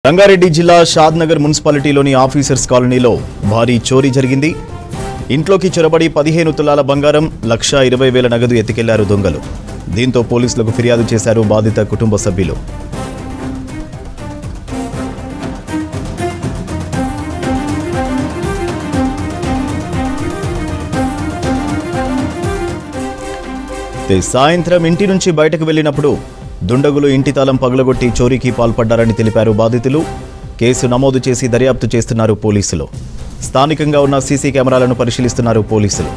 రంగారెడ్డి జిల్లా షాద్నగర్ మున్సిపాలిటీలోని ఆఫీసర్స్ కాలనీలో భారీ చోరీ జరిగింది. ఇంట్లోకి చొరబడి 15 తులాల బంగారం, 1,20,000 నగదు ఎత్తుకెళ్లారు దొంగలు. దీంతో పోలీసులకు ఫిర్యాదు చేశారు బాధిత కుటుంబ సభ్యులు. సాయంత్రం ఇంటి నుంచి బయటకు వెళ్లినప్పుడు దుండగులు ఇంటి తాళం పగలగొట్టి చోరీకి పాల్పడ్డారని తెలిపారు బాధితులు. కేసు నమోదు చేసి దర్యాప్తు చేస్తున్నారు పోలీసులు. స్థానికంగా ఉన్న సీసీ కెమెరాలను పరిశీలిస్తున్నారు పోలీసులు.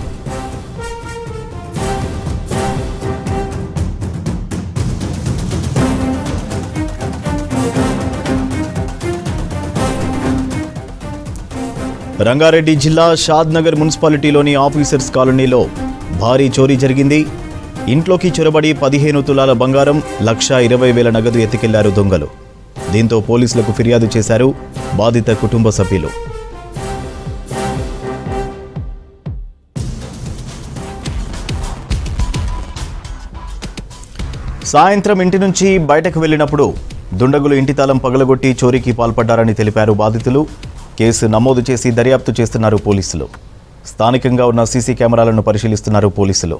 రంగారెడ్డి జిల్లా షాద్నగర్ మున్సిపాలిటీలోని ఆఫీసర్స్ కాలనీలో భారీ చోరీ జరిగింది. ఇంట్లోకి చొరబడి 15 తులాల బంగారం, 1,20,000 నగదు ఎత్తుకెళ్లారు దొంగలు. దీంతో పోలీసులకు ఫిర్యాదు చేశారు బాధిత కుటుంబ సభ్యులు. సాయంత్రం ఇంటి నుంచి బయటకు వెళ్లినప్పుడు దుండగులు ఇంటి తాళం పగలగొట్టి చోరీకి పాల్పడ్డారని తెలిపారు బాధితులు. కేసు నమోదు చేసి దర్యాప్తు చేస్తున్నారు పోలీసులు. స్థానికంగా ఉన్న సీసీ కెమెరాలను పరిశీలిస్తున్నారు పోలీసులు.